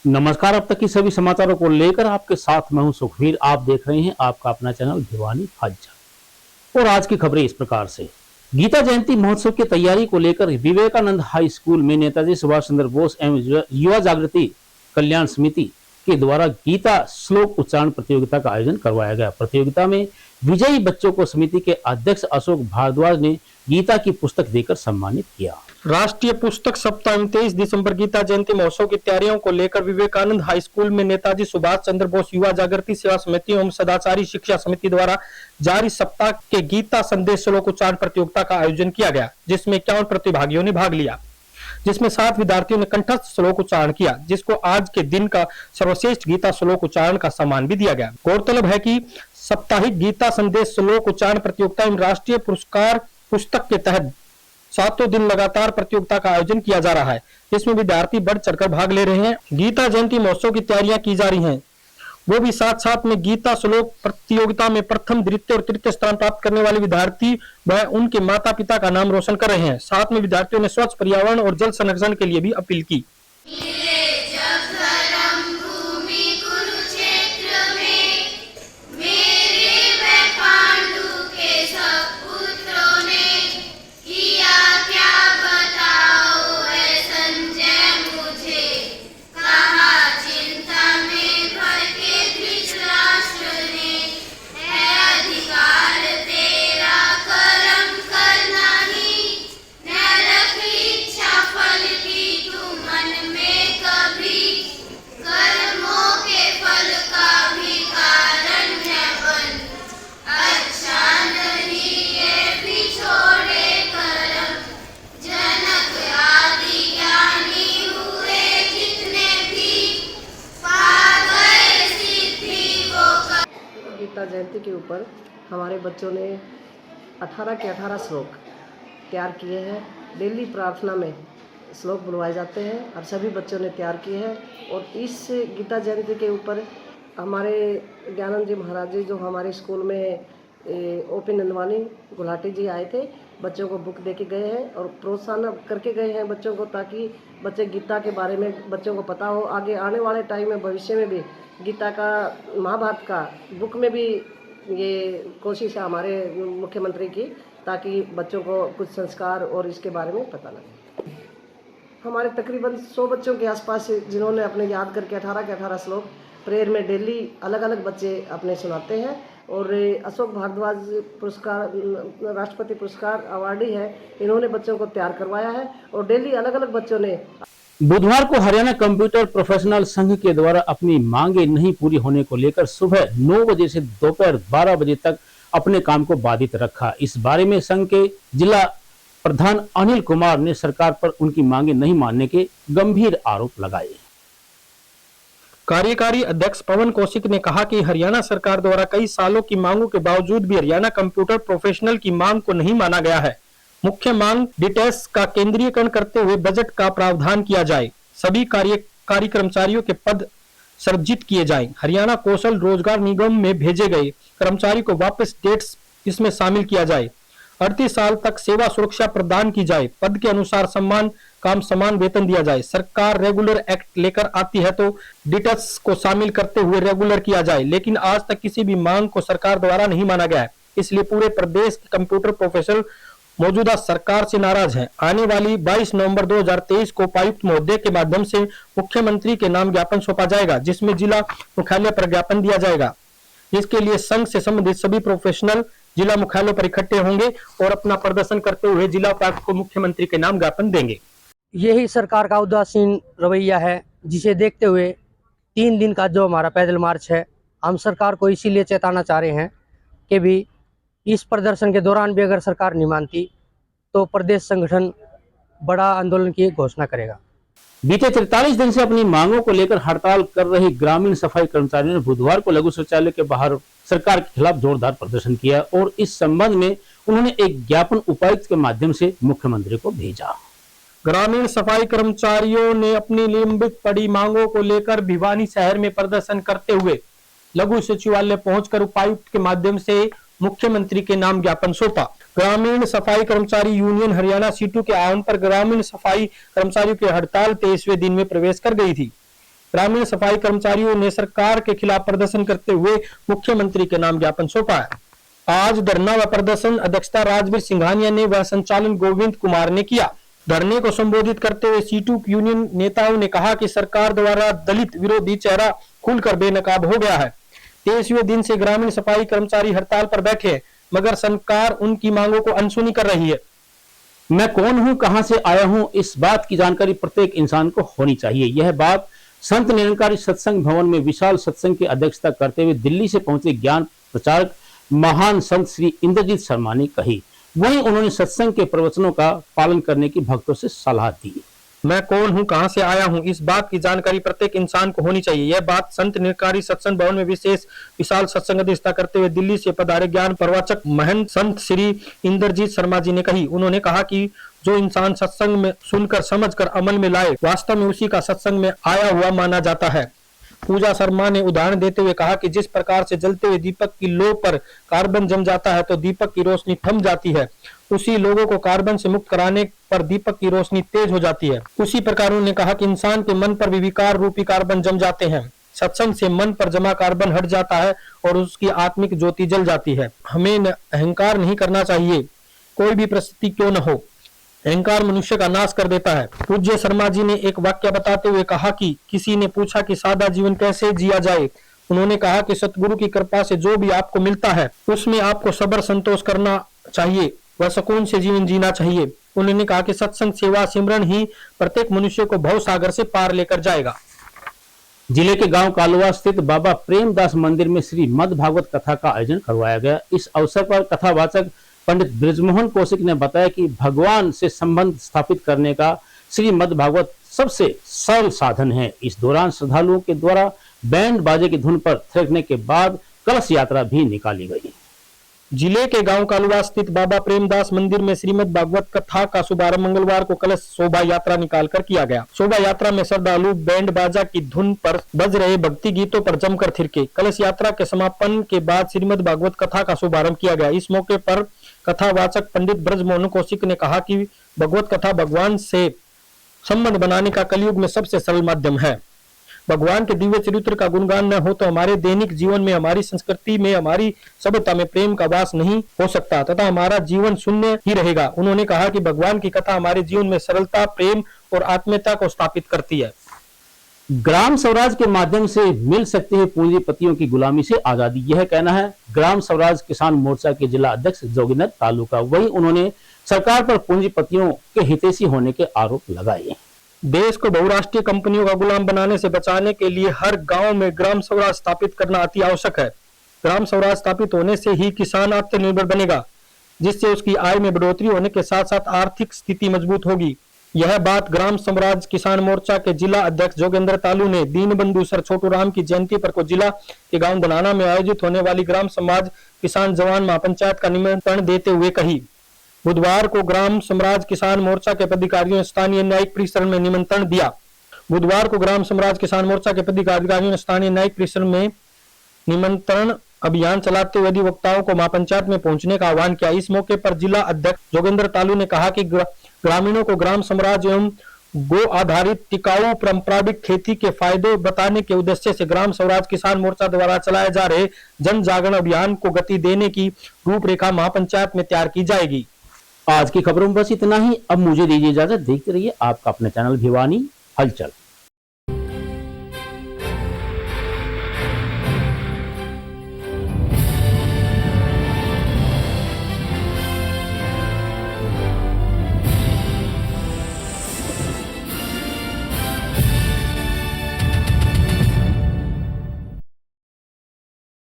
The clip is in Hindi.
नमस्कार। अब तक की सभी समाचारों को लेकर आपके साथ मैं हूं सुखवीर। आप देख रहे हैं आपका अपना चैनल दीवानी हज। और आज की खबरें इस प्रकार से। गीता जयंती महोत्सव की तैयारी को लेकर विवेकानंद हाई स्कूल में नेताजी सुभाष चंद्र बोस एवं युवा जागृति कल्याण समिति के द्वारा गीता श्लोक उच्चारण प्रतियोगिता का आयोजन करवाया गया। प्रतियोगिता में विजयी बच्चों को समिति के अध्यक्ष अशोक भारद्वाज ने गीता की पुस्तक देकर सम्मानित किया। राष्ट्रीय पुस्तक सप्ताह 23 दिसंबर गीता जयंती महोत्सव की तैयारियों को लेकर विवेकानंद हाई स्कूल में नेताजी सुभाष चंद्र बोस युवा जागृति सेवा समिति एवं सदाचारी शिक्षा समिति द्वारा जारी सप्ताह के गीता संदेश श्लोक उच्चारण प्रतियोगिता का आयोजन किया गया, जिसमें 51 प्रतिभागियों ने भाग लिया, जिसमें 7 विद्यार्थियों ने कंठस्थ श्लोक उच्चारण किया, जिसको आज के दिन का सर्वश्रेष्ठ गीता श्लोक उच्चारण का सम्मान भी दिया गया। गौरतलब है कि साप्ताहिक गीता संदेश श्लोक उच्चारण प्रतियोगिता एवं राष्ट्रीय पुरस्कार पुस्तक के तहत 7 दिन लगातार प्रतियोगिता का आयोजन किया जा रहा है, जिसमें विद्यार्थी बढ़ चढ़कर भाग ले रहे हैं। गीता जयंती महोत्सव की तैयारियां की जा रही हैं, वो भी साथ साथ में गीता श्लोक प्रतियोगिता में प्रथम, द्वितीय और तृतीय स्थान प्राप्त करने वाले विद्यार्थी व उनके माता पिता का नाम रोशन कर रहे हैं। साथ में विद्यार्थियों ने स्वच्छ पर्यावरण और जल संरक्षण के लिए भी अपील की। गीता जयंती के ऊपर हमारे बच्चों ने 18 के 18 श्लोक तैयार किए हैं। डेली प्रार्थना में श्लोक बुलवाए जाते हैं और सभी बच्चों ने तैयार किए हैं। और इस गीता जयंती के ऊपर हमारे ज्ञानंद जी महाराज जी जो हमारे स्कूल में ओपी नंदवानी गुलाटी जी आए थे, बच्चों को बुक दे के गए हैं और प्रोत्साहन करके गए हैं बच्चों को, ताकि बच्चे गीता के बारे में बच्चों को पता हो। आगे आने वाले टाइम में भविष्य में भी गीता का, महाभारत का बुक में भी ये कोशिश है हमारे मुख्यमंत्री की, ताकि बच्चों को कुछ संस्कार और इसके बारे में पता लगे। हमारे तकरीबन 100 बच्चों के आसपास जिन्होंने अपने याद करके 18 के 18 श्लोक प्रेयर में डेली अलग अलग बच्चे अपने सुनाते हैं। और अशोक भारद्वाज पुरस्कार, राष्ट्रपति पुरस्कार अवार्डी है, इन्होंने बच्चों को तैयार करवाया है और डेली अलग अलग बच्चों ने। बुधवार को हरियाणा कंप्यूटर प्रोफेशनल संघ के द्वारा अपनी मांगे नहीं पूरी होने को लेकर सुबह 9 बजे से दोपहर 12 बजे तक अपने काम को बाधित रखा। इस बारे में संघ के जिला प्रधान अनिल कुमार ने सरकार पर उनकी मांगे नहीं मानने के गंभीर आरोप लगाए। कार्यकारी अध्यक्ष पवन कौशिक ने कहा कि हरियाणा सरकार द्वारा कई सालों की मांगों के बावजूद भी हरियाणा कंप्यूटर प्रोफेशनल की मांग को नहीं माना गया है। मुख्य मांग डीटेल्स का केंद्रीयकरण करते हुए बजट का प्रावधान किया जाए, सभी कार्यकारी कर्मचारियों के पद सृजित किए जाएं, हरियाणा कौशल रोजगार निगम में भेजे गए कर्मचारी को वापस डेट्स इसमें शामिल किया जाए, 38 साल तक सेवा सुरक्षा प्रदान की जाए, पद के अनुसार सम्मान काम समान वेतन दिया जाए। सरकार रेगुलर एक्ट लेकर आती है तो डिटेल्स को शामिल करते हुए रेगुलर किया जाए, लेकिन आज तक किसी भी मांग को सरकार द्वारा नहीं माना गया है। इसलिए पूरे प्रदेश के कंप्यूटर प्रोफेशनल मौजूदा सरकार से नाराज हैं। आने वाली 22 नवंबर 2023 को उपायुक्त महोदय के माध्यम से मुख्यमंत्री के नाम ज्ञापन सौंपा जाएगा, जिसमें जिला मुख्यालय पर ज्ञापन दिया जाएगा। इसके लिए संघ से संबंधित सभी प्रोफेशनल जिला मुख्यालय पर इकट्ठे होंगे और अपना प्रदर्शन करते हुए जिला उपायुक्त को मुख्यमंत्री के नाम ज्ञापन देंगे। यही सरकार का उदासीन रवैया है, जिसे देखते हुए 3 दिन का जो हमारा पैदल मार्च है, हम सरकार को इसीलिए चेताना चाह रहे हैं कि भी इस प्रदर्शन के दौरान भी अगर सरकार नहीं मानती तो प्रदेश संगठन बड़ा आंदोलन की घोषणा करेगा। बीते 43 दिन से अपनी मांगों को लेकर हड़ताल कर रहे ग्रामीण सफाई कर्मचारियों ने बुधवार को लघु शौचालय के बाहर सरकार के खिलाफ जोरदार प्रदर्शन किया और इस संबंध में उन्होंने एक ज्ञापन उपायुक्त के माध्यम से मुख्यमंत्री को भेजा। ग्रामीण सफाई कर्मचारियों ने अपनी लंबित पड़ी मांगों को लेकर भिवानी शहर में प्रदर्शन करते हुए लघु सचिवालय पहुंचकर उपायुक्त के माध्यम से मुख्यमंत्री के नाम ज्ञापन सौंपा। ग्रामीण सफाई कर्मचारी यूनियन हरियाणा सीटू के आह्वान पर ग्रामीण सफाई कर्मचारियों की हड़ताल 23वें दिन में प्रवेश कर गई थी। ग्रामीण सफाई कर्मचारियों ने सरकार के खिलाफ प्रदर्शन करते हुए मुख्यमंत्री के नाम ज्ञापन सौंपा है। आज धरना व प्रदर्शन अध्यक्षता राजवीर सिंघानिया ने व संचालन गोविंद कुमार ने किया। धरने को संबोधित करते हुए सीटू यूनियन नेताओं ने कहा कि सरकार द्वारा दलित विरोधी चेहरा खुलकर बेनकाब हो गया है। 23वें दिन से ग्रामीण सफाई कर्मचारी हड़ताल पर बैठे हैं, मगर सरकार उनकी मांगों को अनसुनी कर रही है। मैं कौन हूं, कहां से आया हूं, इस बात की जानकारी प्रत्येक इंसान को होनी चाहिए। यह बात संत निरंकारी सत्संग भवन में विशाल सत्संग की अध्यक्षता करते हुए दिल्ली से पहुंचे ज्ञान प्रचारक महान संत श्री इंद्रजीत शर्मा ने कही। वहीं उन्होंने सत्संग के प्रवचनों का पालन करने की भक्तों से सलाह दी। मैं कौन हूं, कहां से आया हूं, इस बात की जानकारी प्रत्येक इंसान को होनी चाहिए। यह बात संत निरंकारी सत्संग भवन में विशाल सत्संग अध्यक्षता करते हुए दिल्ली से पधारे ज्ञान प्रवचक महंत संत श्री इंद्रजीत शर्मा जी ने कही। उन्होंने कहा कि जो इंसान सत्संग में सुनकर समझकर अमल में लाए, वास्तव में उसी का सत्संग में आया हुआ माना जाता है। पूजा शर्मा ने उदाहरण देते हुए कहा कि जिस प्रकार से जलते हुए दीपक की लो पर कार्बन जम जाता है तो दीपक की रोशनी थम जाती है, उसी लोगों को कार्बन से मुक्त कराने पर दीपक की रोशनी तेज हो जाती है। उसी प्रकार उन्होंने कहा कि इंसान के मन पर भी विकार रूपी कार्बन जम जाते हैं। सत्संग से मन पर जमा कार्बन हट जाता है और उसकी आत्मिक ज्योति जल जाती है। हमें अहंकार नहीं करना चाहिए, कोई भी परिस्थिति क्यों न हो। अहंकार मनुष्य का नाश कर देता है। पूज्य शर्मा जी ने एक वाक्य बताते हुए कहा कि किसी ने पूछा कि सादा जीवन कैसे जिया जाए। उन्होंने कहा कि सतगुरु की कृपा से जो भी आपको मिलता है उसमें आपको सब्र संतोष करना चाहिए व सुकून से जीवन जीना चाहिए। उन्होंने कहा कि सत्संग सेवा सिमरन ही प्रत्येक मनुष्य को भव सागर से पार लेकर जाएगा। जिले के गांव कालुआ स्थित बाबा प्रेमदास मंदिर में श्री मद भागवत कथा का आयोजन करवाया गया। इस अवसर पर कथावाचक पंडित ब्रजमोहन कौशिक ने बताया कि भगवान से संबंध स्थापित करने का श्रीमद् भागवत सबसे सरल साधन है। इस दौरान श्रद्धालुओं के द्वारा बैंड बाजे की धुन पर थिरकने के बाद कलश यात्रा भी निकाली गई। जिले के गांव कालुआ स्थित बाबा प्रेमदास मंदिर में श्रीमद् भागवत कथा का शुभारंभ मंगलवार को कलश शोभा यात्रा निकालकर किया गया। शोभा यात्रा में श्रद्धालु बैंड बाजा की धुन पर बज रहे भक्ति गीतों पर जमकर थिरके। कलश यात्रा के समापन के बाद श्रीमद् भागवत कथा का शुभारंभ किया गया। इस मौके पर कथावाचक पंडित ब्रजमोहन कौशिक ने कहा कि भगवत कथा भगवान से संबंध बनाने का कलयुग में सबसे सरल माध्यम है। भगवान के दिव्य चरित्र का गुणगान न हो तो हमारे दैनिक जीवन में, हमारी संस्कृति में, हमारी सभ्यता में प्रेम का वास नहीं हो सकता तथा हमारा जीवन शून्य ही रहेगा। उन्होंने कहा कि भगवान की कथा हमारे जीवन में सरलता, प्रेम और आत्मीयता को स्थापित करती है। ग्राम स्वराज के माध्यम से मिल सकती है पूंजीपतियों की गुलामी से आजादी, यह कहना है ग्राम स्वराज किसान मोर्चा के जिला अध्यक्ष जोगिंदर तालू का। वहीं उन्होंने सरकार पर पूंजीपतियों के हितैषी होने के आरोप लगाए। देश को बहुराष्ट्रीय कंपनियों का गुलाम बनाने से बचाने के लिए हर गांव में ग्राम स्वराज स्थापित करना अति आवश्यक है। ग्राम स्वराज स्थापित होने से ही किसान आत्मनिर्भर बनेगा, जिससे उसकी आय में बढ़ोतरी होने के साथ साथ आर्थिक स्थिति मजबूत होगी। यह बात ग्राम स्वराज किसान मोर्चा के जिला अध्यक्ष जोगेंद्र तालू ने दीनबंधु सर छोटू राम की जयंती पर को जिला के गांव बनाना में आयोजित होने वाली ग्राम समाज किसान जवान महापंचायत का निमंत्रण देते हुए कही। बुधवार को ग्राम स्वराज किसान मोर्चा के पदाधिकारियों ने स्थानीय न्यायिक परिसर में निमंत्रण दिया। बुधवार को ग्राम स्वराज किसान मोर्चा के पदाधिकारियों ने स्थानीय न्यायिक परिसर में निमंत्रण अभियान चलाते हुए अधिवक्ताओं को महापंचायत में पहुंचने का आह्वान किया। इस मौके पर जिला अध्यक्ष जोगेंद्र तालू ने कहा कि ग्रामीणों को ग्राम स्वराज एवं गो आधारित टिकाऊ परंपरागत खेती के फायदे बताने के उद्देश्य से ग्राम स्वराज किसान मोर्चा द्वारा चलाए जा रहे जन जागरण अभियान को गति देने की रूपरेखा महापंचायत में तैयार की जाएगी। आज की खबरों में बस इतना ही। अब मुझे दीजिए इजाजत। देखते रहिए आपका अपना चैनल भिवानी हलचल।